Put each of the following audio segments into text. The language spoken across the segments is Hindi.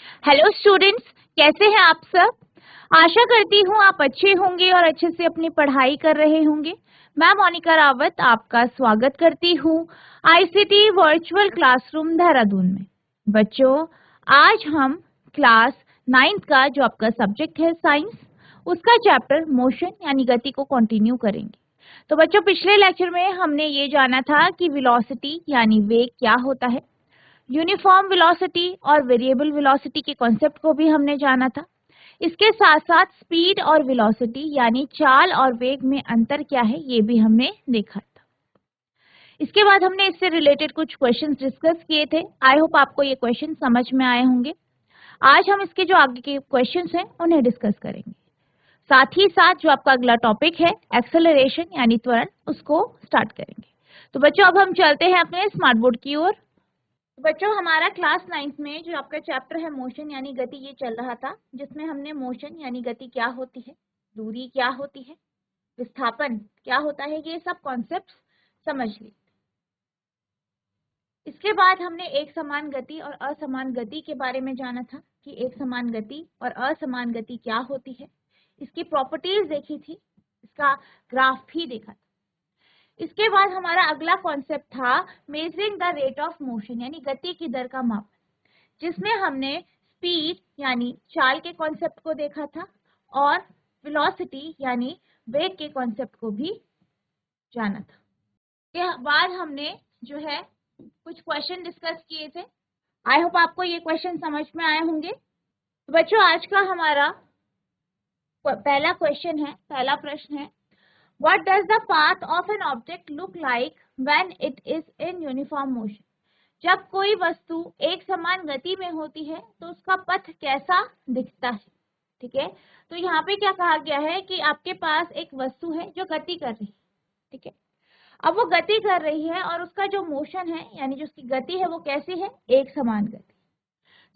हेलो स्टूडेंट्स, कैसे हैं आप सब। आशा करती हूँ आप अच्छे होंगे और अच्छे से अपनी पढ़ाई कर रहे होंगे। मैं मोनिका रावत आपका स्वागत करती हूँ आईसीटी वर्चुअल क्लासरूम देहरादून में। बच्चों, आज हम क्लास 9th का जो आपका सब्जेक्ट है साइंस, उसका चैप्टर मोशन यानी गति को कंटिन्यू करेंगे। तो बच्चों, पिछले लेक्चर में हमने ये जाना था कि वेलोसिटी यानी वेग क्या होता है, यूनिफॉर्म वेलोसिटी और वेरिएबल वेलोसिटी के कॉन्सेप्ट को भी हमने जाना था। इसके साथ साथ स्पीड और वेलोसिटी यानी चाल और वेग में अंतर क्या है ये भी हमने देखा था। इसके बाद हमने इससे रिलेटेड कुछ क्वेश्चंस डिस्कस किए थे। आई होप आपको ये क्वेश्चन समझ में आए होंगे। आज हम इसके जो आगे के क्वेश्चंस हैं उन्हें डिस्कस करेंगे। साथ ही साथ जो आपका अगला टॉपिक है एक्सेलरेशन यानी त्वरण, उसको स्टार्ट करेंगे। तो बच्चों, अब हम चलते हैं अपने स्मार्ट बोर्ड की ओर। बच्चों, हमारा क्लास 9th में जो आपका चैप्टर है मोशन यानी गति, ये चल रहा था, जिसमें हमने मोशन यानी गति क्या होती है, दूरी क्या होती है, विस्थापन क्या होता है, ये सब कॉन्सेप्ट्स समझ लिए। इसके बाद हमने एक समान गति और असमान गति के बारे में जाना था कि एक समान गति और असमान गति क्या होती है, इसकी प्रॉपर्टीज देखी थी, इसका ग्राफ भी देखा था। इसके बाद हमारा अगला कॉन्सेप्ट था measuring the rate of motion यानी गति की दर का माप, जिसमें हमने स्पीड यानी चाल के कॉन्सेप्ट को देखा था और वेलोसिटी यानी वेग के कॉन्सेप्ट को भी जाना था। इसके बाद हमने जो है कुछ क्वेश्चन डिस्कस किए थे। आई होप आपको ये क्वेश्चन समझ में आए होंगे। तो बच्चों, आज का हमारा पहला क्वेश्चन है, पहला प्रश्न है, what does the path of an object look like when it is in uniform motion. जब कोई वस्तु एक समान गति में होती है तो उसका पथ कैसा दिखता है। ठीक है, तो यहाँ पे क्या कहा गया है कि आपके पास एक वस्तु है जो गति कर रही है। ठीक है, अब वो गति कर रही है और उसका जो मोशन है यानी जो उसकी गति है वो कैसी है, एक समान गति।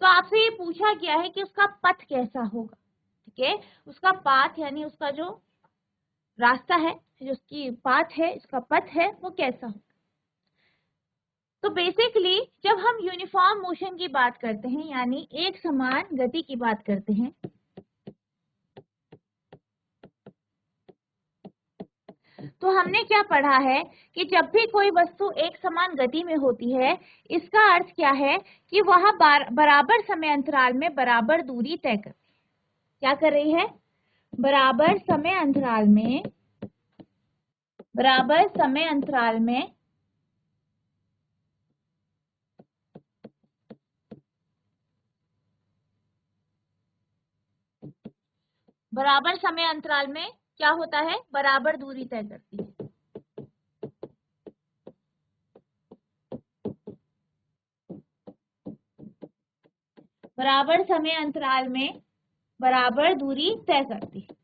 तो आपसे ये पूछा गया है कि उसका पथ कैसा होगा। ठीक है, उसका पाथ यानी उसका जो रास्ता है, जो उसकी पाथ है, उसका पथ है, वो कैसा होगा। तो बेसिकली जब हम यूनिफॉर्म मोशन की बात करते हैं यानी एक समान गति की बात करते हैं, तो हमने क्या पढ़ा है कि जब भी कोई वस्तु एक समान गति में होती है, इसका अर्थ क्या है कि वह बराबर समय अंतराल में बराबर दूरी तय कर, क्या कर रही है, बराबर समय अंतराल में, बराबर समय अंतराल में बराबर समय अंतराल में क्या होता है, बराबर दूरी तय करती है। बराबर समय अंतराल में बराबर दूरी तय करती है,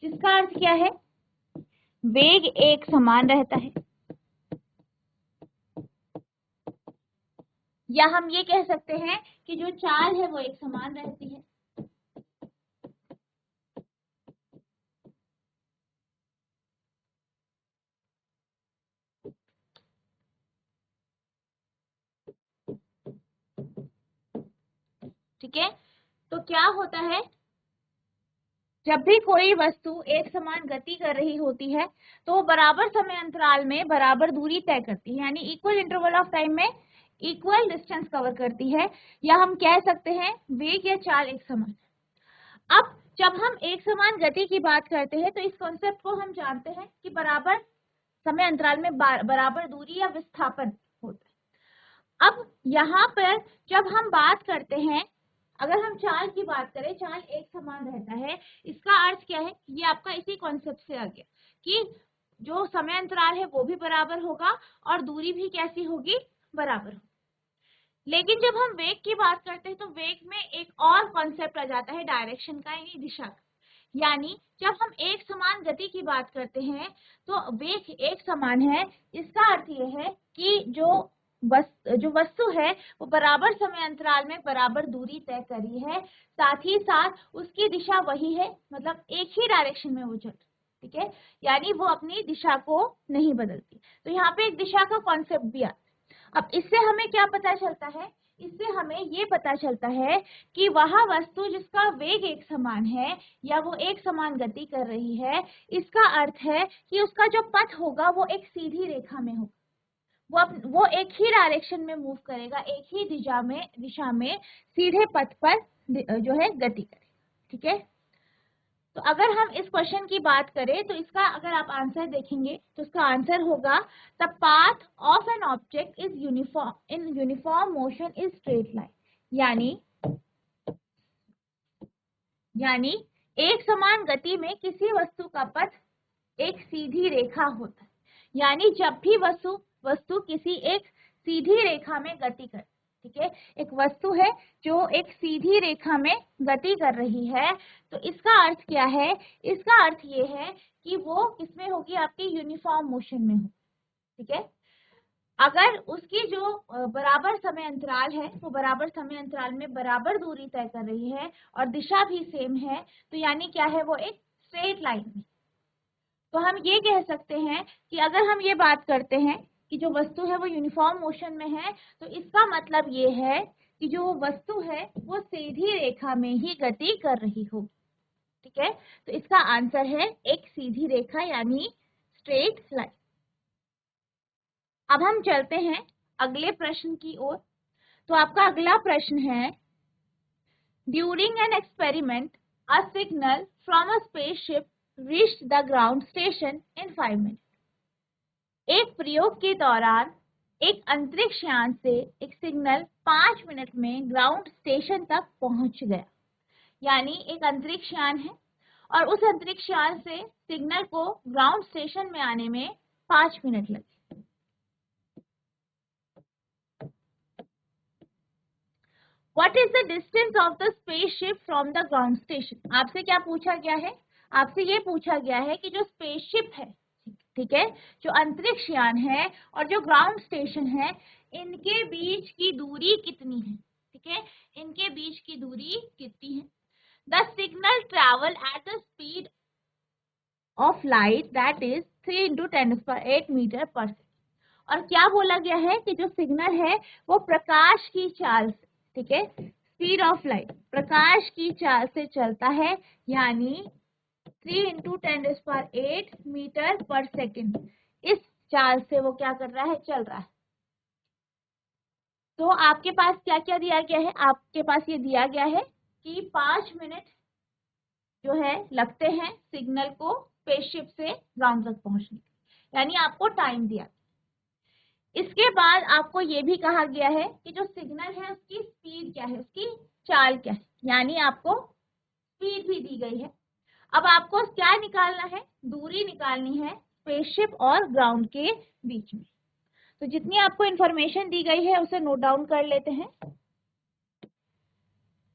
जिसका अर्थ क्या है, वेग एक समान रहता है, या हम ये कह सकते हैं कि जो चाल है वो एक समान रहती है। ठीक है, तो क्या होता है, जब भी कोई वस्तु एक समान गति कर रही होती है तो वो बराबर समय अंतराल में बराबर दूरी तय करती है, यानी इक्वल इंटरवल ऑफ टाइम में इक्वल डिस्टेंस कवर करती है, या हम कह सकते हैं वेग या चाल एक समान। अब जब हम एक समान गति की बात करते हैं तो इस कॉन्सेप्ट को हम जानते हैं कि बराबर समय अंतराल में बराबर दूरी या विस्थापन होता है। अब यहाँ पर जब हम बात करते हैं, अगर हम चाल की बात करें, चाल एक समान रहता है, इसका अर्थ क्या है, ये आपका इसी कॉन्सेप्ट से आ गया कि जो समय अंतराल है वो भी बराबर होगा और दूरी भी कैसी होगी, बराबर होगी। लेकिन जब हम वेग की बात करते हैं तो वेग में एक और कॉन्सेप्ट आ जाता है डायरेक्शन का यानी दिशा का। यानी जब हम एक समान गति की बात करते हैं तो वेग एक समान है, इसका अर्थ ये है कि जो वस्तु है वो बराबर समय अंतराल में बराबर दूरी तय करी है, साथ ही साथ उसकी दिशा वही है, मतलब एक ही डायरेक्शन में वो चल, ठीक है, यानी वो अपनी दिशा को नहीं बदलती। तो यहाँ पे एक दिशा का कॉन्सेप्ट भी आता है। अब इससे हमें क्या पता चलता है, इससे हमें ये पता चलता है कि वह वस्तु जिसका वेग एक समान है या वो एक समान गति कर रही है, इसका अर्थ है कि उसका जो पथ होगा वो एक सीधी रेखा में होगा। वो एक ही डायरेक्शन में मूव करेगा, एक ही दिशा में सीधे पथ पर जो है गति करेगा। ठीक है, तो अगर हम इस क्वेश्चन की बात करें तो इसका अगर आप आंसर देखेंगे तो इसका आंसर होगा the path of an object is uniform motion is straight line. यानी एक समान गति में किसी वस्तु का पथ एक सीधी रेखा होता है। यानी जब भी वस्तु किसी एक सीधी रेखा में गति करे, ठीक है, एक वस्तु है जो एक सीधी रेखा में गति कर रही है, तो इसका अर्थ क्या है? इसका अर्थ ये है कि वो किसमें होगी? आपकी यूनिफॉर्म मोशन में हो। ठीक है, अगर उसकी जो बराबर समय अंतराल है वो बराबर समय अंतराल में बराबर दूरी तय कर रही है और दिशा भी सेम है, तो यानी क्या है? वो एक स्ट्रेट लाइन में। तो हम ये कह सकते हैं कि अगर हम ये बात करते हैं कि जो वस्तु है वो यूनिफॉर्म मोशन में है, तो इसका मतलब ये है कि जो वस्तु है वो सीधी रेखा में ही गति कर रही होगी। ठीक है, तो इसका आंसर है एक सीधी रेखा यानी स्ट्रेट लाइन। अब हम चलते हैं अगले प्रश्न की ओर। तो आपका अगला प्रश्न है, during an experiment a signal from a spaceship reached the ground station in 5 minute. एक प्रयोग के दौरान एक अंतरिक्ष यान से एक सिग्नल 5 मिनट में ग्राउंड स्टेशन तक पहुंच गया। यानी एक अंतरिक्ष यान है और उस अंतरिक्ष यान से सिग्नल को ग्राउंड स्टेशन में आने में 5 मिनट लगे। What is the distance of the spaceship from the ground station? आपसे क्या पूछा गया है? आपसे ये पूछा गया है कि जो स्पेसशिप है, ठीक है, जो अंतरिक्ष यान है और जो ग्राउंड स्टेशन है, इनके बीच की दूरी कितनी है? ठीक है, इनके बीच की दूरी कितनी है? The signal travel at the speed of light that is 3 × 10⁸ metre per second. और क्या बोला गया है कि जो सिग्नल है वो प्रकाश की चाल से, ठीक है, स्पीड ऑफ लाइट, प्रकाश की चाल से चलता है, यानी 3 × 10⁸ मीटर पर सेकेंड। इस चाल से वो क्या कर रहा है? चल रहा है। तो आपके पास क्या क्या दिया गया है? आपके पास ये दिया गया है कि 5 मिनट जो है लगते हैं सिग्नल को स्पेसशिप से ग्राउंड तक पहुंचने, यानी आपको टाइम दिया। इसके बाद आपको ये भी कहा गया है कि जो सिग्नल है उसकी स्पीड क्या है, उसकी चाल क्या है, यानी आपको स्पीड भी दी गई है। अब आपको क्या निकालना है? दूरी निकालनी है स्पेसशिप और ग्राउंड के बीच में। तो जितनी आपको इंफॉर्मेशन दी गई है उसे नोट डाउन कर लेते हैं।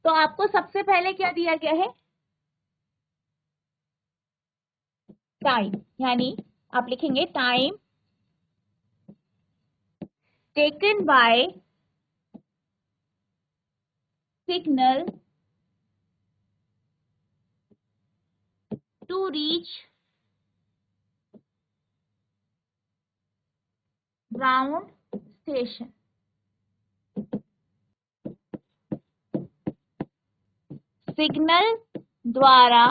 तो आपको सबसे पहले क्या दिया गया है? टाइम, यानी आप लिखेंगे time taken by signal to reach ground station. Signal द्वारा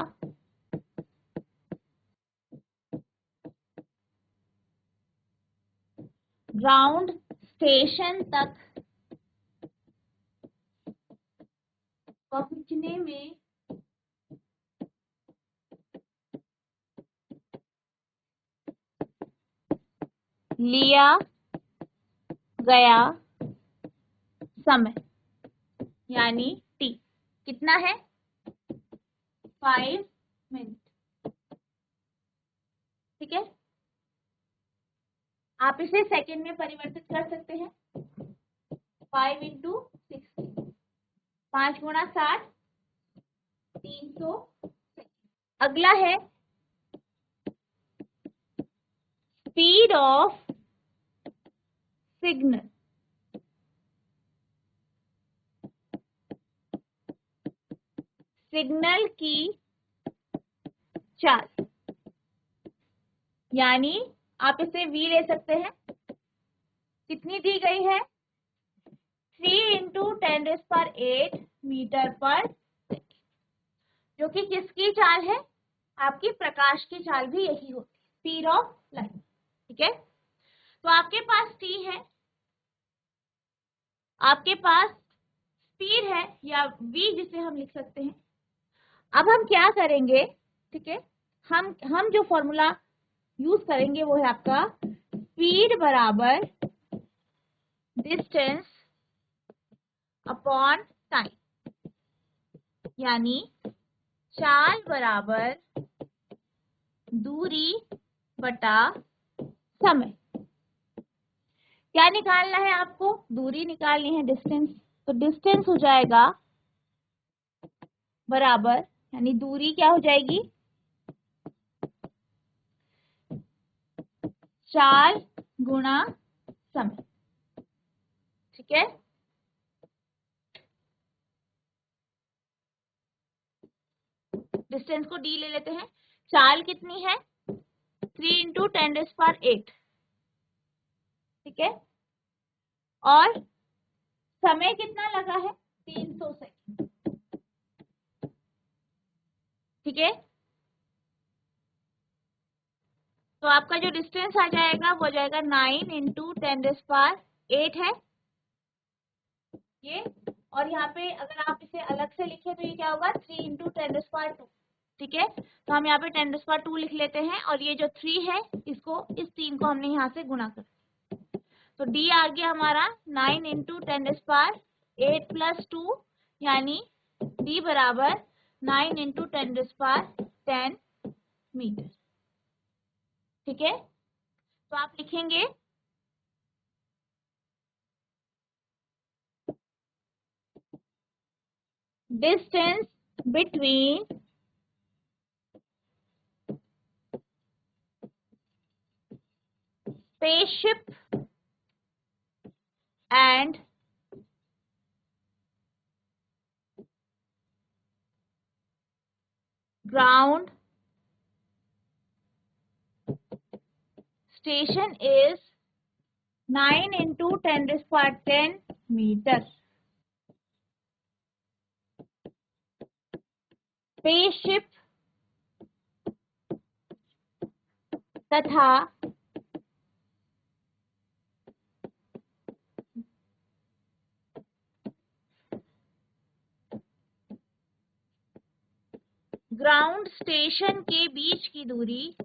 ग्राउंड स्टेशन तक पहुंचने में लिया गया समय, यानी टी कितना है? 5 मिनट। ठीक है, आप इसे सेकंड में परिवर्तित कर सकते हैं। 5 × 60, 5 × 60, 300। अगला है स्पीड ऑफ सिग्नल। सिग्नल की चाल, यानी आप इसे v ले सकते हैं। कितनी दी गई है? 3 × 10⁸ मीटर पर सेकेंड, जो कि किसकी चाल है? आपकी प्रकाश की चाल भी यही होती है, स्पीड ऑफ लाइट। ठीक है, तो आपके पास t है, आपके पास स्पीड है या v जिसे हम लिख सकते हैं। अब हम क्या करेंगे? ठीक है, हम जो फॉर्मूला यूज करेंगे वो है आपका स्पीड बराबर डिस्टेंस अपॉन टाइम, यानी चाल बराबर दूरी बटा समय। क्या निकालना है आपको? दूरी निकालनी है, डिस्टेंस। तो डिस्टेंस हो जाएगा बराबर, यानी दूरी क्या हो जाएगी? चाल गुणा समय। ठीक है, डिस्टेंस को d ले लेते हैं। चाल कितनी है? 3 × 10⁸। ठीक है, और समय कितना लगा है? 300 सेकंड। ठीक है, तो आपका जो डिस्टेंस आ जाएगा वो जाएगा 9 × 10⁸ है ये। और यहाँ पे अगर आप इसे अलग से लिखे तो ये क्या होगा? 3 × 10⁻²। ठीक है, तो हम यहाँ पे 10⁻² लिख लेते हैं, और ये जो 3 है इसको, इस 3 को हमने यहाँ से गुणा कर, तो d आ गया हमारा 9 × 10⁸ + 2, यानी d बराबर 9 × 10⁻10 मीटर। ठीक है, तो आप लिखेंगे distance between spaceship and ground station is 9 × 10⁻10 मीटर। स्पेसशिप तथा ग्राउंड स्टेशन के बीच की दूरी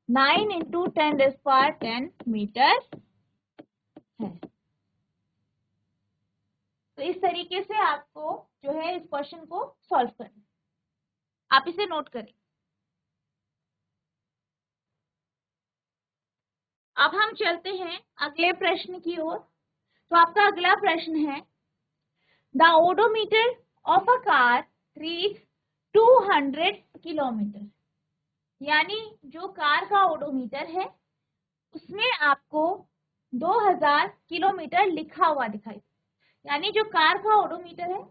9 × 10⁻10 मीटर है। तो इस तरीके से आपको जो है इस क्वेश्चन को सॉल्व करना, आप इसे नोट करें। अब हम चलते हैं अगले प्रश्न की ओर। तो आपका अगला प्रश्न है, the odometer of a car reach 200 kilometre, यानी जो कार का ओडोमीटर है उसमें आपको 2000 किलोमीटर लिखा हुआ दिखाई, यानी जो कार का ओडोमीटर है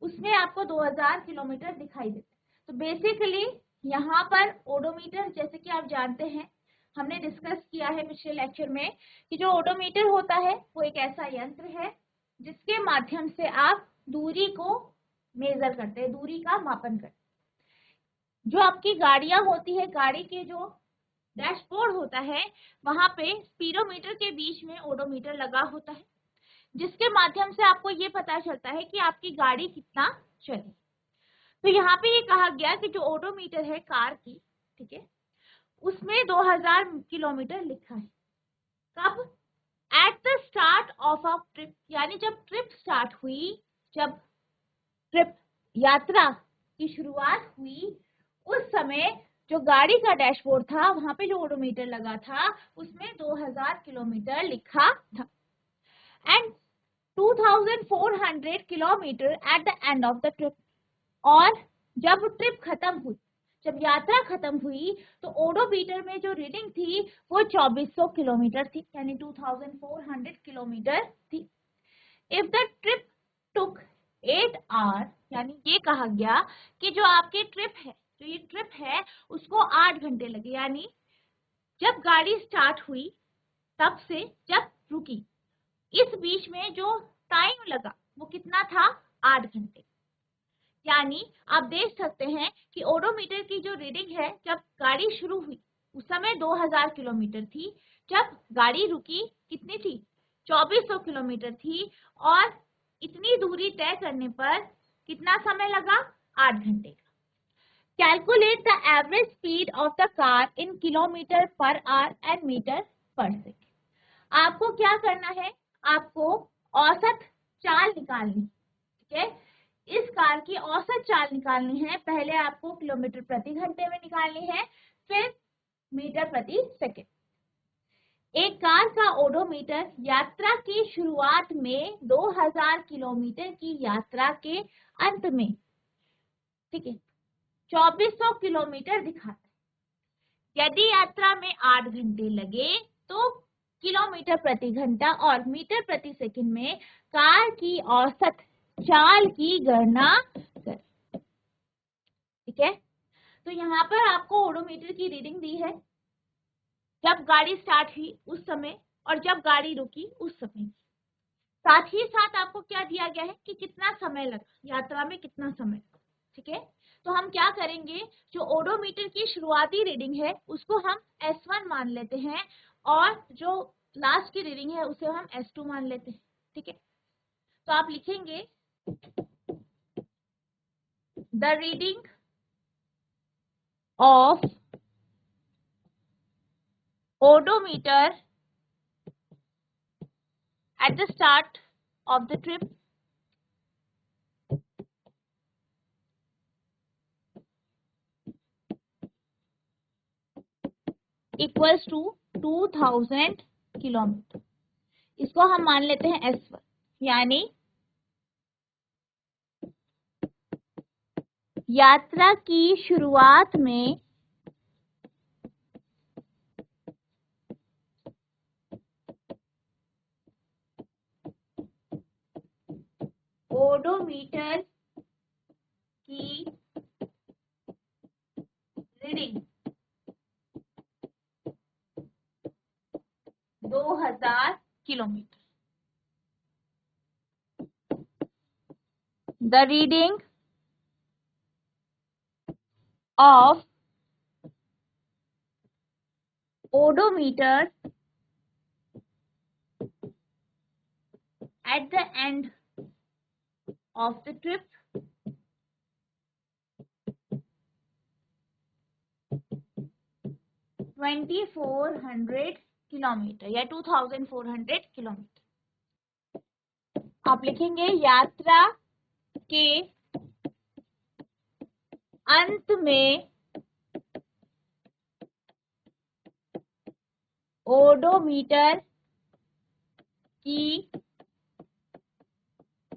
उसमें आपको 2000 किलोमीटर दिखाई देता है। तो बेसिकली यहाँ पर ओडोमीटर, जैसे कि आप जानते हैं, हमने डिस्कस किया है पिछले लेक्चर में कि जो ओडोमीटर होता है वो एक ऐसा यंत्र है जिसके माध्यम से आप दूरी को मेजर करते हैं, दूरी का मापन करते हैं। जो आपकी गाड़ियां होती है, गाड़ी के जो डैशबोर्ड होता है वहां पे स्पीडोमीटर के बीच में ओडोमीटर लगा होता है, जिसके माध्यम से आपको ये पता चलता है कि आपकी गाड़ी कितना चली। तो यहाँ पे ये कहा गया कि जो ओडोमीटर है कार की, ठीक है, उसमें 2000 किलोमीटर लिखा है। कब? At the start of a trip, यानी जब ट्रिप स्टार्ट हुई, जब ट्रिप यात्रा की शुरुआत हुई, उस समय जो गाड़ी का डैशबोर्ड था वहां पे जो ओडोमीटर लगा था उसमें 2000 किलोमीटर लिखा था। And 2400 kilometre at the end of the trip, और जब ट्रिप खत्म हुई, जब यात्रा खत्म हुई, तो ओडोमीटर में जो रीडिंग थी वो 2400 किलोमीटर थी, यानी 2400 किलोमीटर थी। If the trip took 8 hour, यानी ये कहा गया कि जो आपकी ट्रिप है जो ये ट्रिप है उसको 8 घंटे लगे, यानी जब गाड़ी स्टार्ट हुई तब से जब रुकी इस बीच में जो टाइम लगा वो कितना था, 8 घंटे। यानी आप देख सकते हैं कि ओडोमीटर की जो रीडिंग है जब गाड़ी शुरू हुई उस समय 2000 किलोमीटर थी, जब गाड़ी रुकी कितनी थी, 2400 किलोमीटर थी, और इतनी दूरी तय करने पर कितना समय लगा, 8 घंटे। Calculate the average speed of the car in kilometre per hour and metre per second. आपको क्या करना है, आपको औसत चाल निकालनी, ठीक है। इस कार की औसत चाल निकालनी है। पहले आपको किलोमीटर प्रति घंटे में निकालनी है, फिर मीटर प्रति सेकेंड। एक कार का ओडोमीटर यात्रा की शुरुआत में 2000 किलोमीटर की यात्रा के अंत में, ठीक है, 2400 किलोमीटर दिखाता है। यदि यात्रा में 8 घंटे लगे तो किलोमीटर प्रति घंटा और मीटर प्रति सेकंड में कार की औसत चाल की गणना करें, ठीक है। तो यहाँ पर आपको ओडोमीटर की रीडिंग दी है जब गाड़ी स्टार्ट हुई उस समय और जब गाड़ी रुकी उस समय। साथ ही साथ आपको क्या दिया गया है कि कितना समय लगा, यात्रा में कितना समय लगा, ठीक है। तो हम क्या करेंगे, जो ओडोमीटर की शुरुआती रीडिंग है उसको हम S1 मान लेते हैं और जो लास्ट की रीडिंग है उसे हम S2 मान लेते हैं, ठीक है। तो आप लिखेंगे the reading of odometer at the start of the trip equals to 2000 kilometre. इसको हम मान लेते हैं S1, यानी यात्रा की शुरुआत में ओडोमीटर की reading 2000 kilometre. The reading of odometer at the end of the trip (2400 kilometre या 2400 किलोमीटर। आप लिखेंगे यात्रा के अंत में ओडोमीटर की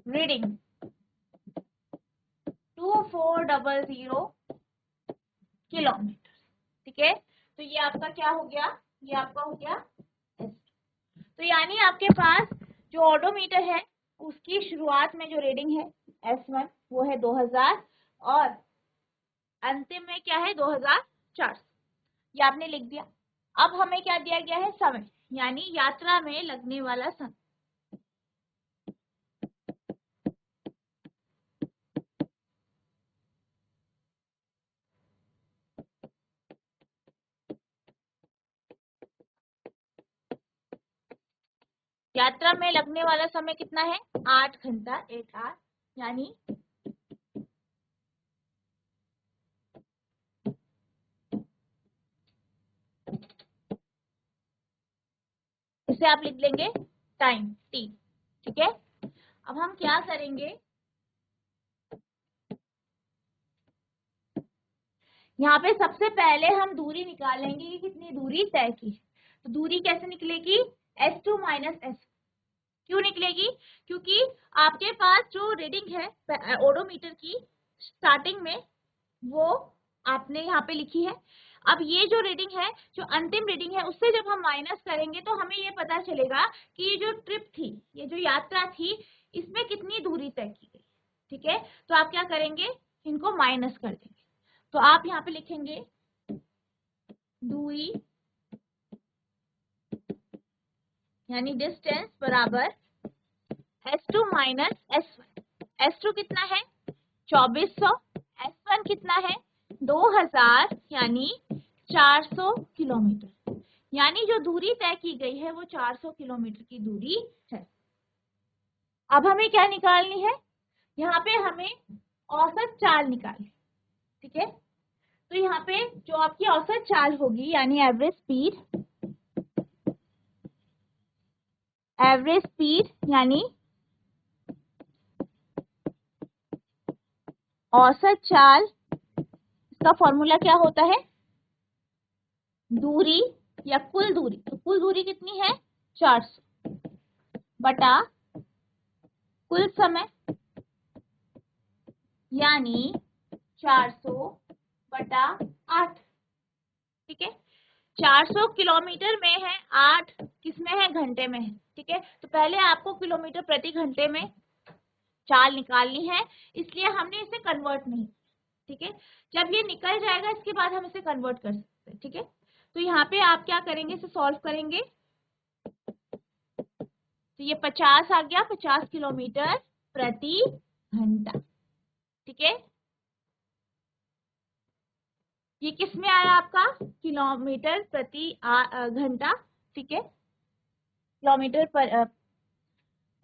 रीडिंग 2400 किलोमीटर, ठीक है। तो ये आपका क्या हो गया, ये आपका हो गया S2। तो यानी आपके पास जो ओडोमीटर है उसकी शुरुआत में जो रीडिंग है S1 वो है 2000 और अंतिम में क्या है 2400, ये आपने लिख दिया। अब हमें क्या दिया गया है, समय, यानी यात्रा में लगने वाला समय। यात्रा में लगने वाला समय कितना है, 8 घंटा 8 आवर, यानी इसे आप लिख लेंगे टाइम T, ठीक है। अब हम क्या करेंगे, यहाँ पे सबसे पहले हम दूरी निकालेंगे कि कितनी दूरी तय की। तो दूरी कैसे निकलेगी, S2 माइनस S। क्यों निकलेगी, क्योंकि आपके पास जो रीडिंग है ओडोमीटर की स्टार्टिंग में वो आपने यहाँ पे लिखी है। अब ये जो रीडिंग है, जो अंतिम रीडिंग है, उससे जब हम माइनस करेंगे तो हमें ये पता चलेगा कि ये जो ट्रिप थी, ये जो यात्रा थी, इसमें कितनी दूरी तय की गई, ठीक है। तो आप क्या करेंगे, इनको माइनस कर देंगे। तो आप यहाँ पे लिखेंगे दूरी यानी डिस्टेंस बराबर S2 माइनस S1। S2 कितना है 2400, S1 कितना है 2000 यानी 400 किलोमीटर। यानी जो दूरी तय की गई है वो 400 किलोमीटर की दूरी है। अब हमें क्या निकालनी है, यहाँ पे हमें औसत चाल निकालनी, ठीक है। तो यहाँ पे जो आपकी औसत चाल होगी यानी एवरेज स्पीड यानी औसत चाल, इसका फॉर्मूला क्या होता है, दूरी या कुल दूरी। तो कुल दूरी कितनी है 400 बटा कुल समय यानी 400 बटा 8, ठीक है। 400 किलोमीटर में है, 8 किसमें है घंटे में है, ठीक है। तो पहले आपको किलोमीटर प्रति घंटे में चाल निकालनी है, इसलिए हमने इसे कन्वर्ट नहीं, ठीक है। जब ये निकल जाएगा इसके बाद हम इसे कन्वर्ट कर सकते हैं, ठीक है। तो यहाँ पे आप क्या करेंगे, इसे सॉल्व करेंगे तो ये 50 आ गया, 50 किलोमीटर प्रति घंटा, ठीक है। ये किस में आया आपका किलोमीटर प्रति घंटा, ठीक है, किलोमीटर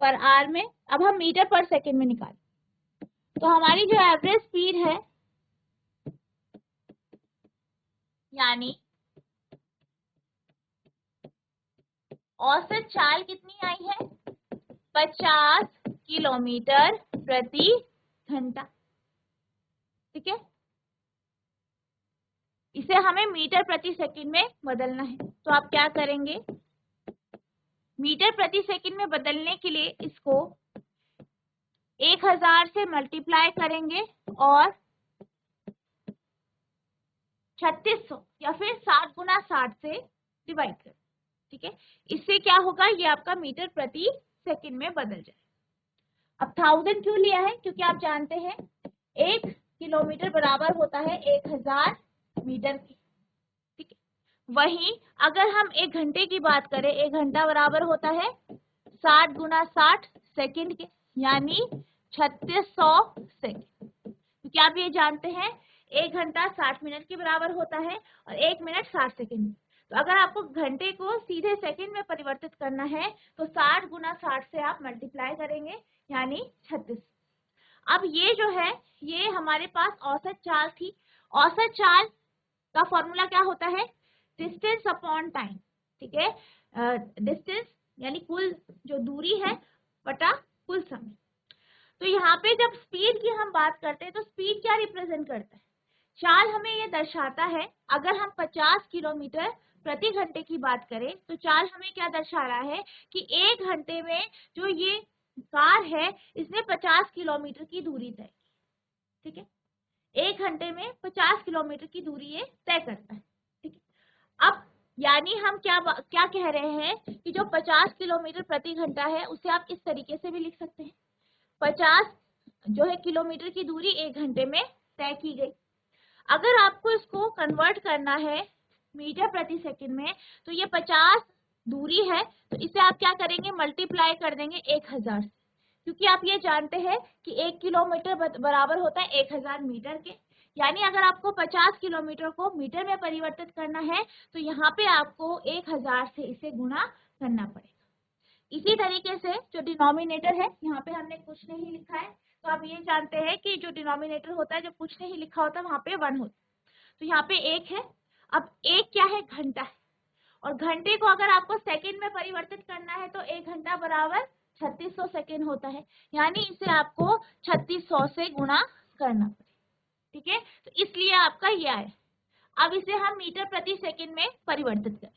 पर आवर में। अब हम मीटर पर सेकंड में निकालें तो हमारी जो एवरेज स्पीड है यानी औसत चाल कितनी आई है 50 किलोमीटर प्रति घंटा, ठीक है। इसे हमें मीटर प्रति सेकंड में बदलना है, तो आप क्या करेंगे, मीटर प्रति सेकंड में बदलने के लिए इसको 1000 से मल्टीप्लाई करेंगे और 3600 या फिर 60 गुना 60 से डिवाइड करें, ठीक है। इससे क्या होगा, ये आपका मीटर प्रति सेकंड में बदल जाए। अब 1000 क्यों लिया है, क्योंकि आप जानते हैं 1 किलोमीटर बराबर होता है 1000 मीटर की, ठीक है। वहीं अगर हम 1 घंटे की बात करें, 1 घंटा बराबर होता है 60 गुना 60 सेकंड के, यानी 3600 सेकंड। क्योंकि आप ये जानते हैं 1 घंटा 60 मिनट के बराबर होता है और 1 मिनट 60 सेकंड। तो अगर आपको घंटे को सीधे सेकंड में परिवर्तित करना है तो 60 गुना 60 से आप मल्टीप्लाई करेंगे यानी 36। अब ये जो है ये हमारे पास औसत चाल थी। औसत चाल का फॉर्मूला क्या होता है, डिस्टेंस अपॉन टाइम, ठीक है। डिस्टेंस यानी कुल जो दूरी है बटा कुल समय। तो यहाँ पे जब स्पीड की हम बात करते हैं तो स्पीड क्या रिप्रेजेंट करता है, चाल हमें ये दर्शाता है। अगर हम 50 किलोमीटर प्रति घंटे की बात करें तो चाल हमें क्या दर्शा रहा है कि 1 घंटे में जो ये कार है इसने 50 किलोमीटर की दूरी तय की, ठीक है। 1 घंटे में 50 किलोमीटर की दूरी ये तय करता है, ठीक है। अब यानी हम क्या कह रहे हैं कि जो 50 किलोमीटर प्रति घंटा है उसे आप इस तरीके से भी लिख सकते हैं, 50 जो है किलोमीटर की दूरी 1 घंटे में तय की गई। अगर आपको इसको कन्वर्ट करना है मीटर प्रति सेकंड में तो ये 50 दूरी है तो इसे आप क्या करेंगे, मल्टीप्लाई कर देंगे 1000 से, क्योंकि आप ये जानते हैं कि 1 किलोमीटर बराबर होता है 1000 मीटर के। यानी अगर आपको 50 किलोमीटर को मीटर में परिवर्तित करना है तो यहाँ पे आपको 1000 से इसे गुणा करना पड़ेगा। इसी तरीके से जो डिनोमिनेटर है, यहाँ पे हमने कुछ नहीं लिखा है तो आप ये जानते हैं कि जो डिनोमिनेटर होता है जब कुछ नहीं लिखा होता वहां पे 1 होता है। तो यहाँ पे 1 है। अब 1 क्या है, घंटा है, और घंटे को अगर आपको सेकंड में परिवर्तित करना है तो 1 घंटा बराबर 3600 सेकंड होता है, यानी इसे आपको 3600 से गुणा करना पड़ेगा, ठीक है। तो इसलिए आपका ये आया। अब इसे हम मीटर प्रति सेकंड में परिवर्तित करें।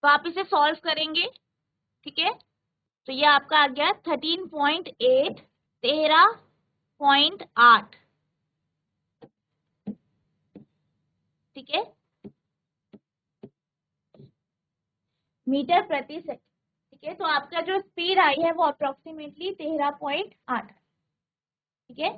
तो आप इसे सॉल्व करेंगे, ठीक है। तो ये आपका आ गया 13.8 13.8 ठीक है, मीटर प्रति सेकंड। ठीक है, तो आपका जो स्पीड आई है वो अप्रोक्सीमेटली 13.8, ठीक है।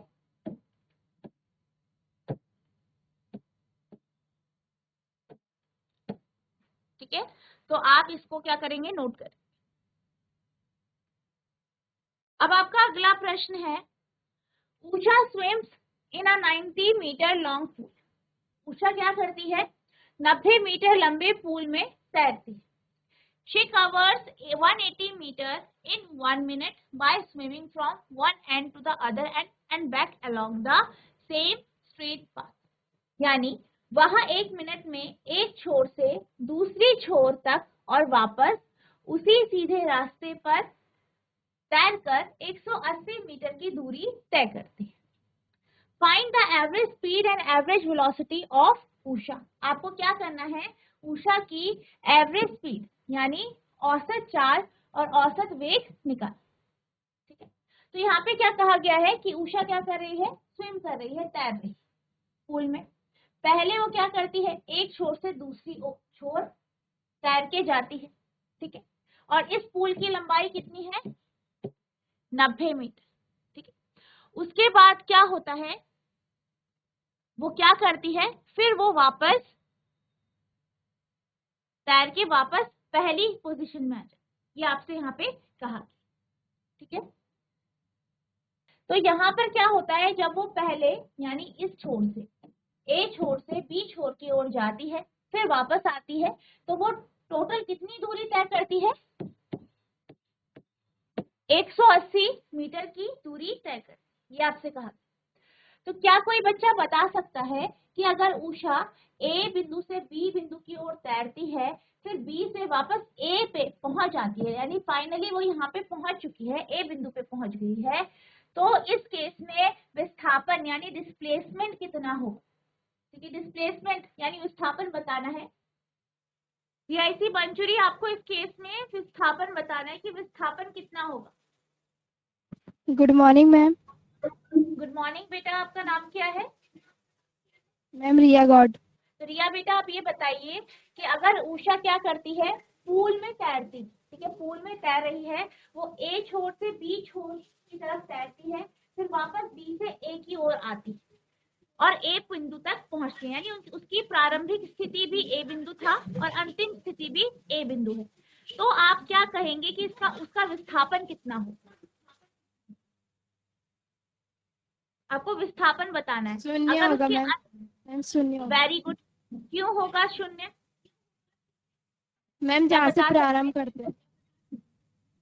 ठीक है, तो आप इसको क्या करेंगे, नोट करें। अब आपका अगला प्रश्न है, Usha swims in a 90 metre long pool. Usha क्या करती है, 90 मीटर लंबे पूल में तैरती है। She covers 180 metres in 1 minute by swimming from one end to the other and back along the same straight path। यानी वह 1 मिनट में एक छोर से दूसरी छोर तक और वापस उसी सीधे रास्ते पर तैरकर 180 मीटर की दूरी तय करती है। Find the average speed and average velocity of Usha. आपको क्या करना है, उषा की एवरेज स्पीड यानी औसत चाल और औसत वेग निकाल। ठीक है, तो यहाँ पे क्या कहा गया है कि उषा क्या कर रही है, स्विम कर रही है, तैर रही है पूल में। पहले वो क्या करती है, एक छोर से दूसरी छोर तैर के जाती है। ठीक है, और इस पूल की लंबाई कितनी है, 90 मीटर। ठीक है, उसके बाद क्या होता है, वो क्या करती है, फिर वो वापस तैर के वापस पहली पोजीशन में आ जाए, ये आपसे यहाँ पे कहा। ठीक है, तो यहाँ पर क्या होता है, जब वो पहले यानी इस छोर से ए छोर से बी छोर की ओर जाती है फिर वापस आती है, तो वो टोटल कितनी दूरी तय करती है, 180 मीटर की दूरी तय करती है, ये आपसे कहा। तो क्या कोई बच्चा बता सकता है कि अगर उषा ए बिंदु से बी बिंदु की ओर तैरती है, फिर बी से वापस ए पे पहुंच जाती है, यानी फाइनली वो यहाँ पे पहुंच चुकी है, ए बिंदु पे पहुंच गई है, तो इस केस में विस्थापन यानी डिस्प्लेसमेंट कितना होगा। ठीक है, डिस्प्लेसमेंट यानी विस्थापन बताना है। सीआईसी मंचूरी, आपको इस केस में विस्थापन बताना है कि विस्थापन कितना होगा। Good morning ma'am. Good morning बेटा, आपका नाम क्या है। मैम रिया गॉड। तो रिया बेटा, आप ये बताइए कि अगर उषा क्या करती है, पूल में तैरती, ठीक है, पूल में तैर रही है, वो ए छोर से बी छोर की तरफ तैरती है, फिर वापस बी से ए की ओर आती और ए बिंदु तक पहुंचती है, यानी उसकी प्रारंभिक स्थिति भी ए बिंदु था और अंतिम स्थिति भी ए बिंदु है, तो आप क्या कहेंगे कि उसका विस्थापन कितना हो। आपको विस्थापन बताना है। शून्य होगा मैम, शून्य। वेरी गुड, क्यों होगा शून्य मैम, जहाँ से प्रारंभ करते हैं।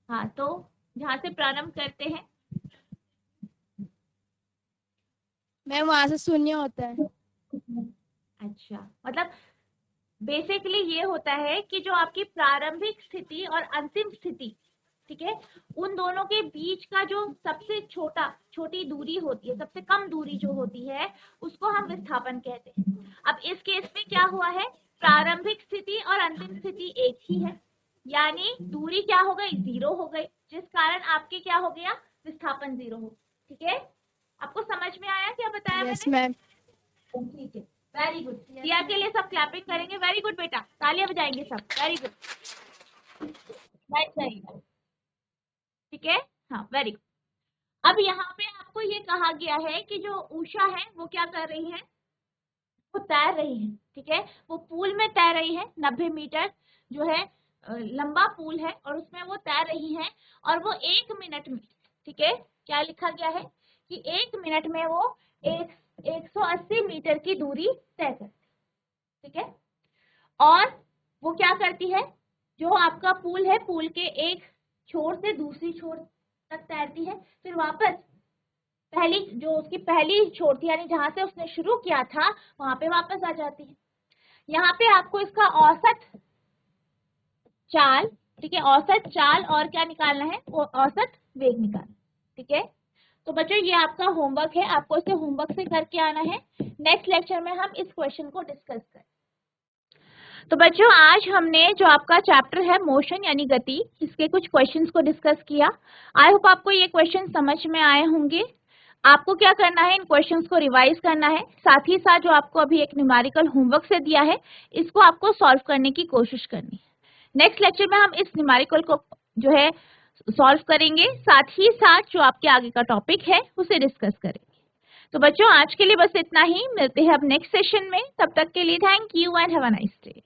हाँ, तो जहाँ से प्रारंभ करते हैं मैम वहां से शून्य होता है। अच्छा, मतलब बेसिकली ये होता है कि जो आपकी प्रारंभिक स्थिति और अंतिम स्थिति, ठीक है, उन दोनों के बीच का जो सबसे छोटी दूरी होती है, सबसे कम दूरी जो होती है, उसको हम विस्थापन कहते हैं। अब इस केस में क्या हुआ है, प्रारंभिक स्थिति और अंतिम स्थिति एक ही है, यानी दूरी क्या हो गई, 0 हो गई, जिस कारण आपके क्या हो गया, विस्थापन 0 हो। ठीक है, आपको समझ में आया क्या बताया मैंने। Yes ma'am. ठीक है, वेरी गुड। रिया के लिए सब क्लैपिंग करेंगे, वेरी गुड बेटा, तालियां बजाएंगे सब, वेरी गुड, ठीक है, हाँ वेरी गुड। अब यहाँ पे आपको ये कहा गया है कि जो उषा है वो क्या कर रही है, वो तैर रही है। ठीक है, वो पूल में तैर रही है, 90 मीटर जो है लंबा पूल है और उसमें वो तैर रही है, और वो 1 मिनट में, ठीक है, क्या लिखा गया है कि 1 मिनट में वो 180 मीटर की दूरी तय करती। ठीक है, और वो क्या करती है, जो आपका पूल है, पूल के एक छोर से दूसरी छोर तक तैरती है, फिर वापस पहली जो उसकी पहली छोर थी यानी जहां से उसने शुरू किया था वहां पे वापस आ जाती है। यहाँ पे आपको इसका औसत चाल, ठीक है, औसत चाल और क्या निकालना है, वो औसत वेग निकालना। ठीक है, तो बच्चों ये आपका होमवर्क है, आपको इसे होमवर्क से करके आना है। नेक्स्ट लेक्चर में हम इस क्वेश्चन को डिस्कस करें। तो बच्चों आज हमने जो आपका चैप्टर है मोशन यानी गति, इसके कुछ क्वेश्चंस को डिस्कस किया। आई होप आपको ये क्वेश्चन समझ में आए होंगे। आपको क्या करना है, इन क्वेश्चंस को रिवाइज करना है, साथ ही साथ जो आपको अभी एक न्यूमेरिकल होमवर्क से दिया है इसको आपको सॉल्व करने की कोशिश करनी है। नेक्स्ट लेक्चर में हम इस न्यूमेरिकल को जो है सॉल्व करेंगे, साथ ही साथ जो आपके आगे का टॉपिक है उसे डिस्कस करेंगे। तो बच्चों आज के लिए बस इतना ही, मिलते हैं अब नेक्स्ट सेशन में, तब तक के लिए thank you and have a nice day.